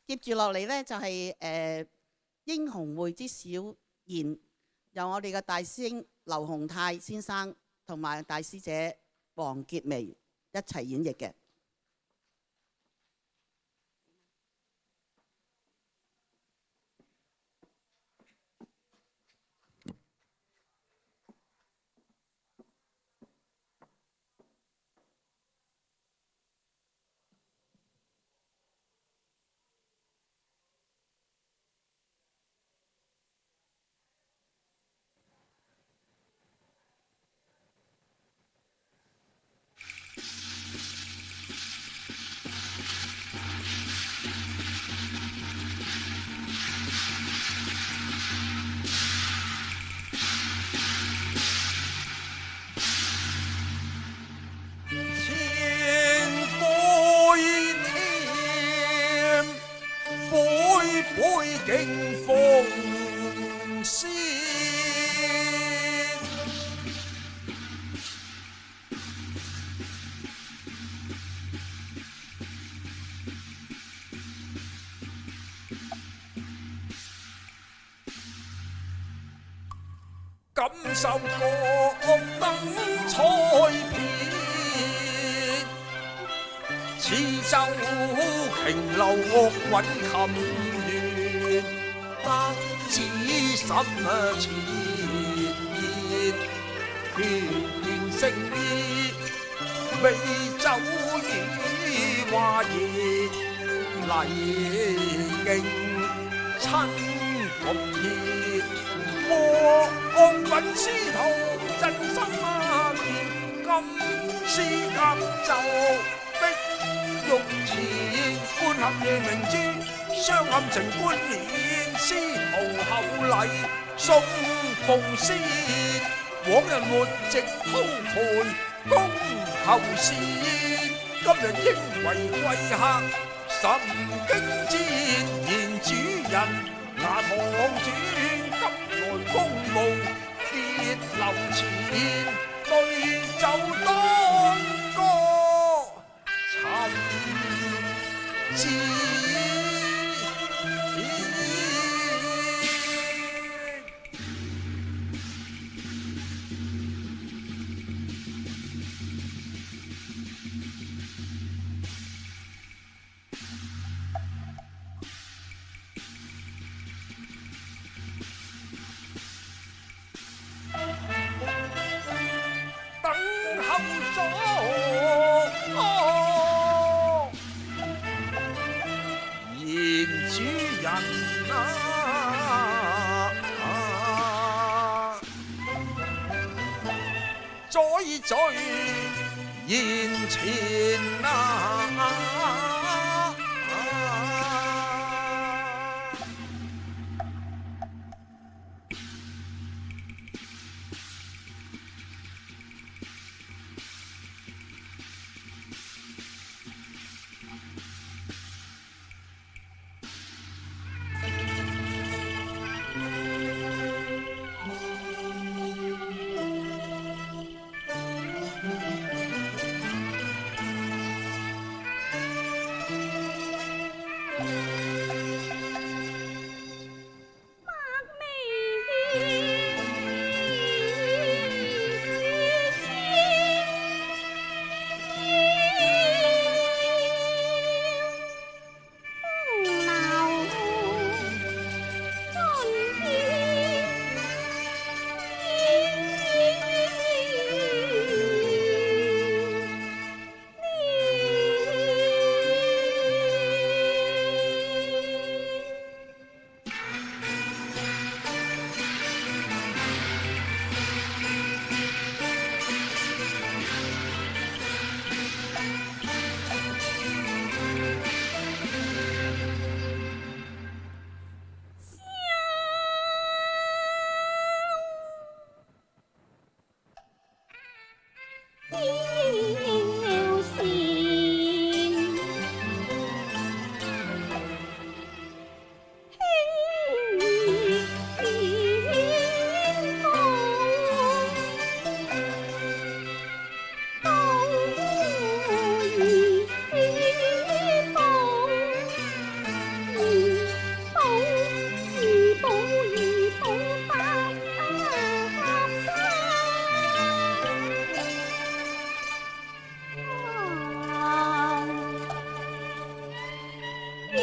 接住落嚟呢，就係英雄會之小宴，由我哋嘅大師兄劉洪泰先生同埋大師姐黃潔薇一齊演繹嘅。景風鮮，感受各燈彩片，此舟瓊流韻琴。得知心切熱，拳拳誠意，美酒與話熱，禮敬親復熱，和韻師徒真心結，今詩合奏的玉詞，觀合夜明珠，相暗情觀念。師徒厚禮送奉先，往日沒席鋪盤恭候先，今日應為貴客甚經戰。言主人牙堂轉，急來公務別留前，對酒當歌尋字。在眼前叮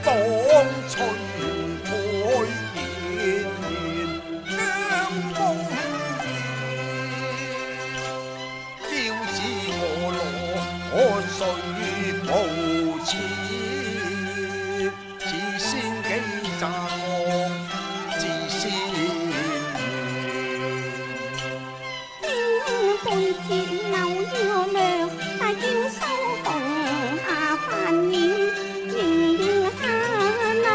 當吹彩燕燕香風燕，腰子我水無錢，自先幾扎我自先天半截柳腰涼，大叫收紅下飯宴，盈盈下禮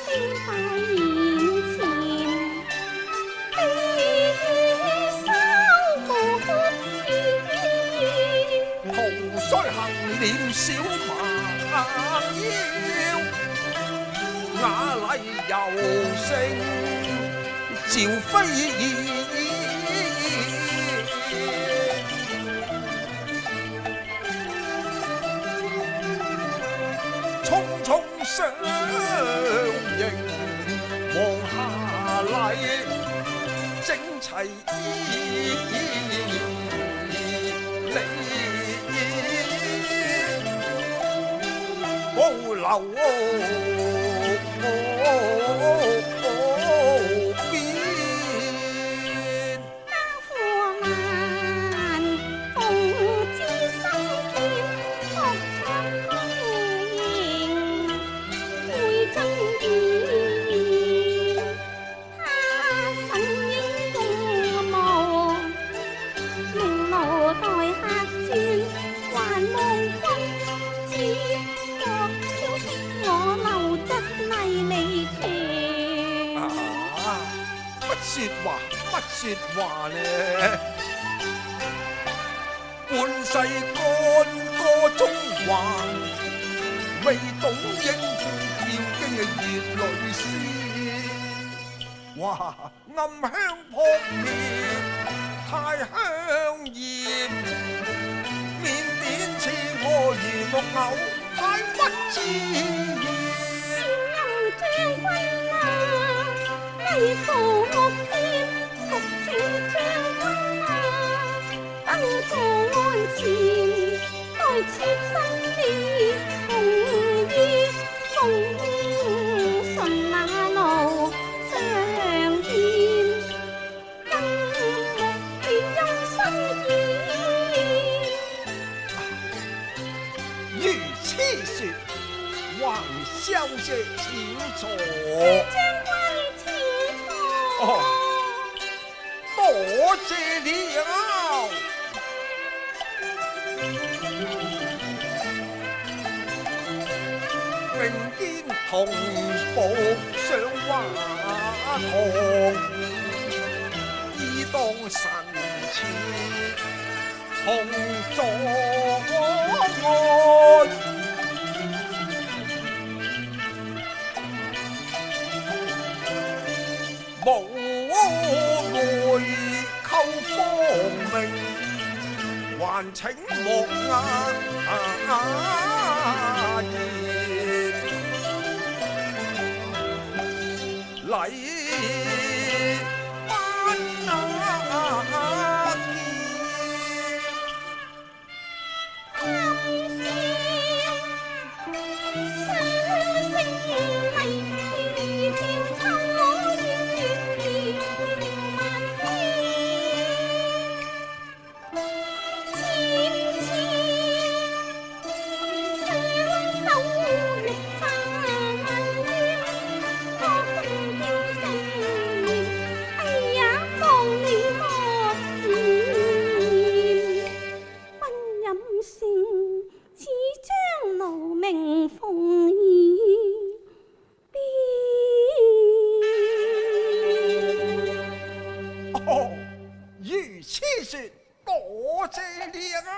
輕拜宴前，悲收沒事。桃腮行臉小蠻腰，雅麗柔聲趙飛燕。匆匆相迎望下禮，整齊保留邊。家父萬奉知心堅，學唱歌迎會爭議。說話乜說話呢？半世幹歌中還未懂應付現經嘅熱淚詩。哇！暗香撲面太香豔，面點似我如木偶太不自然。將軍啊，你扶我肩，服請將軍啊，等坐案前，待妾身的紅衣，奉順那路相見，更目別音心意。如此說，還小姐請坐。將軍請坐。哦，多謝了。並肩同步上畫堂，意當神似同坐安。無奈叩芳名，還請莫眼言。禮班多謝了。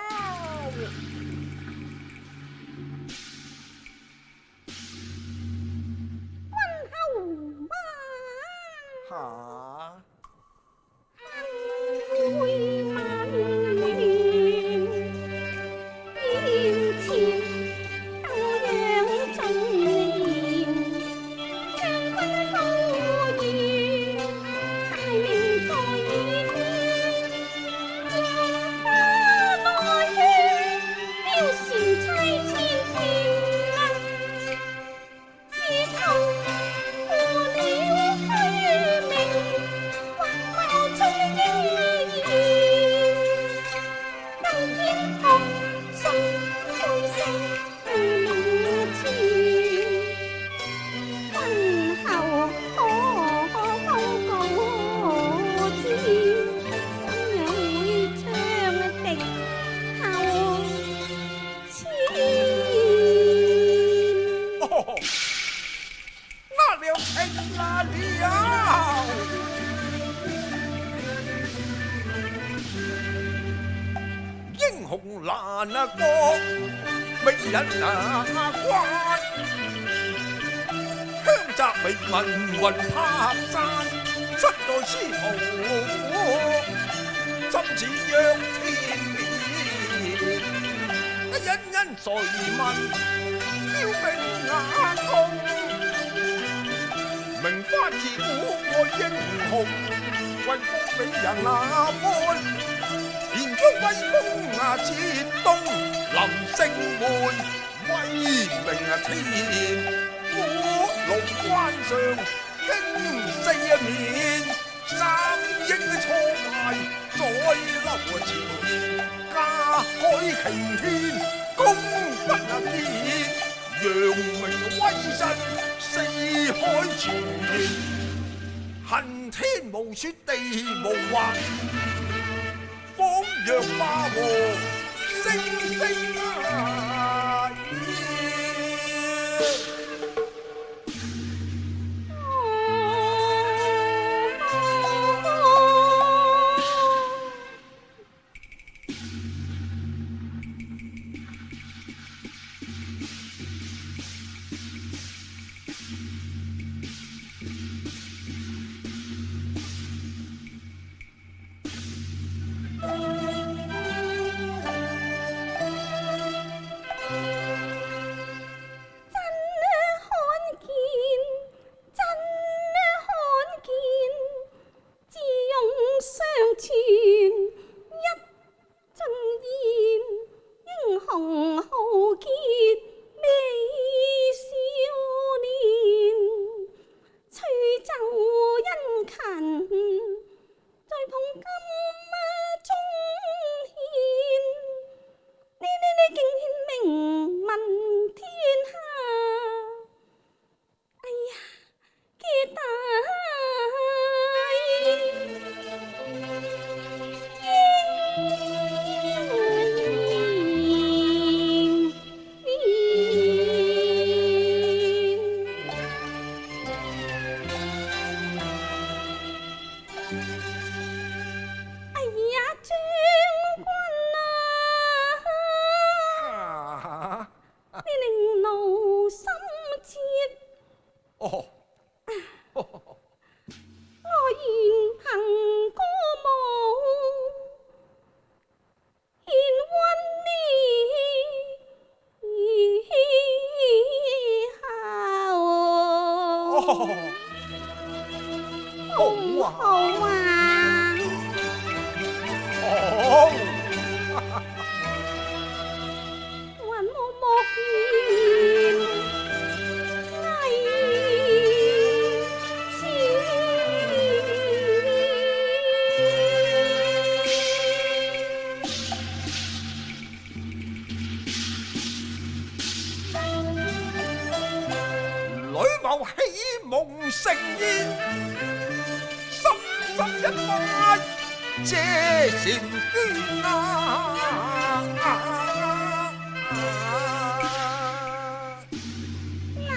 溫後媽。嚇！會萬年面前鬥養盡年，將軍高義大名在耳邊，浪花內圈標船妻千遍，只求過了虛名，或冒出英言，更見學信背聲名前，君後可報告知，怎樣會唱敵後千。哦，那了情那了。英雄難過，美人難關。鄉澤美文雲塔山，身在司徒府，心似若天邊。殷殷垂問，標兵雅功，名花自古愛英雄，為福美人那歡。連將威風切東，臨勝會威名天。虎龍關上驚四面，三英錯敗在流前。家海擎天，功勳傑，揚名威震四海傳。恨天無說地無話，方若霸王聲聲啊！就殷勤，在捧金中獻。呢敬獻名聞天下。哎呀，幾大哎呀，將軍啊！啊你令奴心切，哦，我言行歌舞，獻溫呢孝。好啊！好，還無莫言危前。女謀喜夢成煙，深深一拜謝禪捐啊！嗱，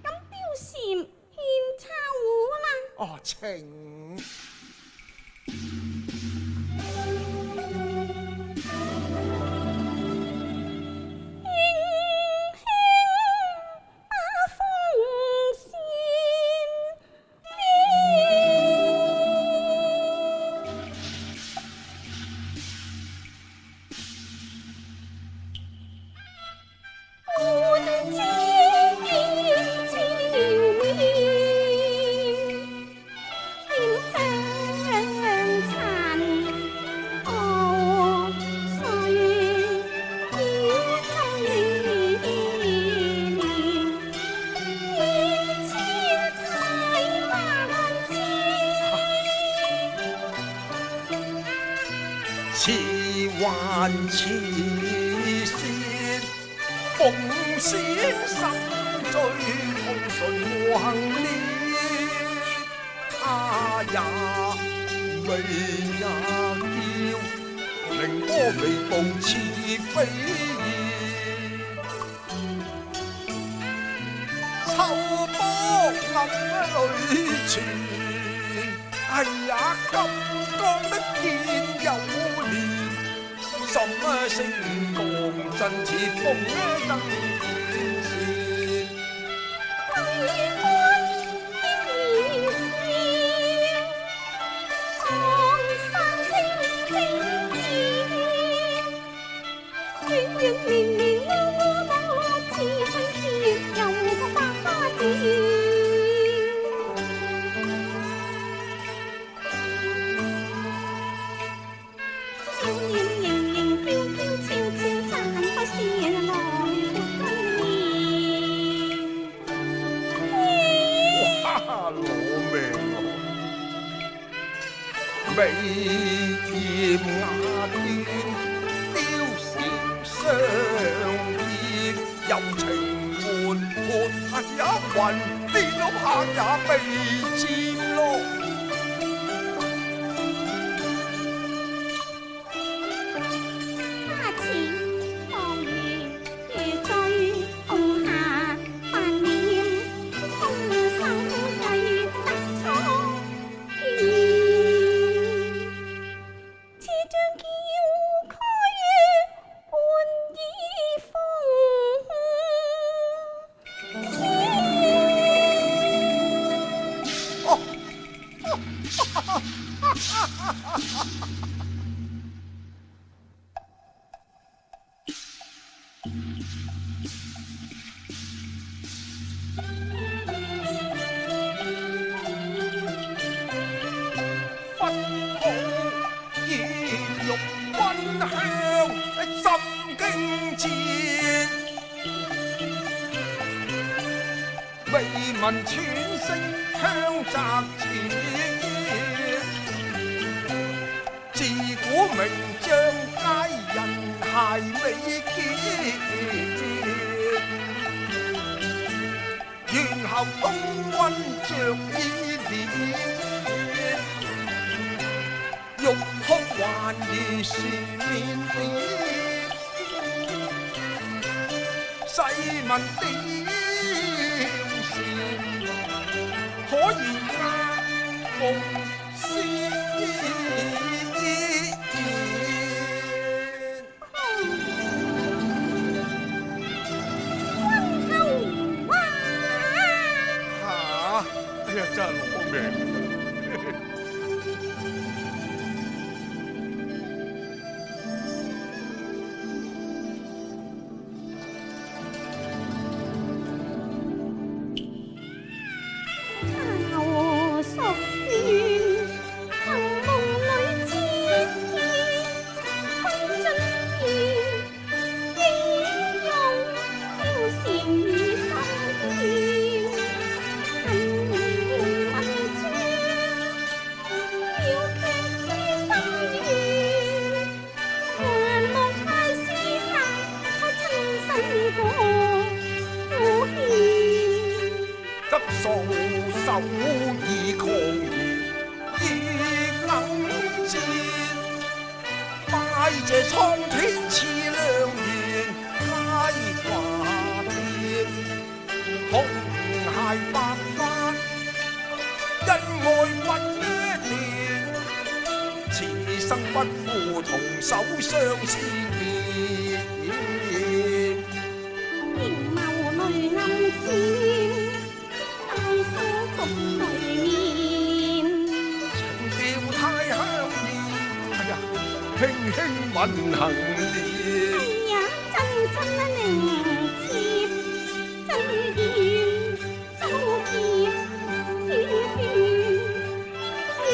咁貂蟬獻秋啦。哦，情。輕輕把風扇換枝燕照面，煙香殘河水，煙香連連，煙千太萬千。似幻似仙，鳳仙心醉紅唇橫臉，他也美也嬌，凌波微步似飛燕，秋波暗淚泉。哎呀，金剛的劍有年，什麼星光真似風箏天線。為官應如是，江山輕輕見，月月年年婀娜多，似水節又個百花典。笑臉盈盈嬌嬌俏俏，讚不是來活君面。哇！攞命喎！美豔雅端，貂蟬相見，柔情緩緩。哎呀，暈癲咗拍也被佔咯。花似望月，夜醉紅霞泛臉，空生計得初見。似將嬌軀換衣風仙。忽好煙肉溫香，心驚戰，美美聞喘息香澤前，自古名將佳人諧美結。願後東溫着依戀，玉哭還如樹面邊。細問點是可以壓鳳仙？哎呀，真係攞命！後宿怨，曾夢裏接見，昆進園，應用貂蟬於心間。恨怨文章，妙劇於心願，還望太師客，才親身過敷衍。執素手以抗炎，亦能戰。拜謝蒼天賜良緣，皆掛天。紅鞋白髮，恩愛不一段。此生不負同手相思念。凝眸淚暗閃，大手覆睡面。情調太香豔，哎呀，輕輕吻行蓮。哎呀，真凝切，真願收結與斷，以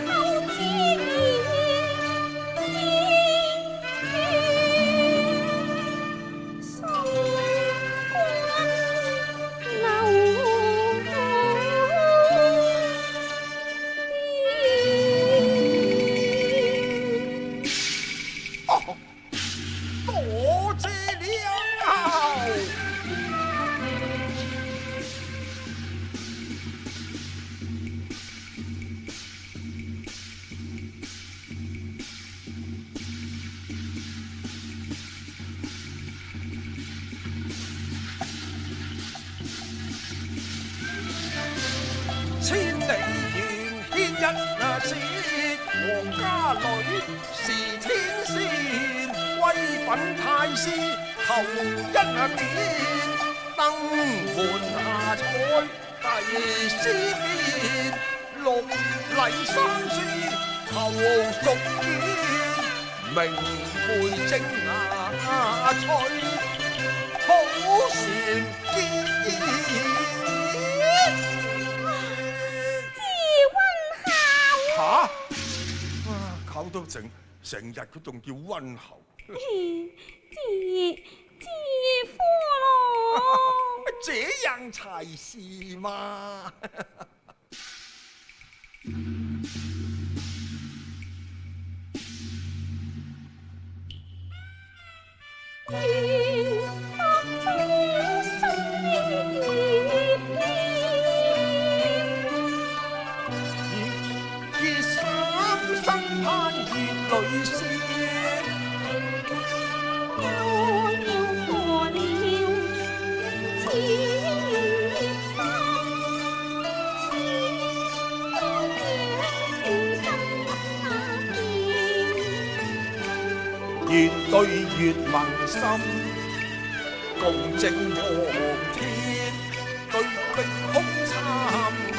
後之言是送君哦，多謝了。千里緣牽一線，皇家女是天仙，貴品太師求一點，登門下彩第詩篇，綠麗山川求淑苑，明媚正雅趣，好禪見。吓！搞到成日佢仲叫溫侯，姐夫咯。這樣才是嘛！願各中心月結三生攀月女仙。願對月盟心，共正黃天，對碧空參拜，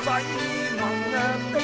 誓盟定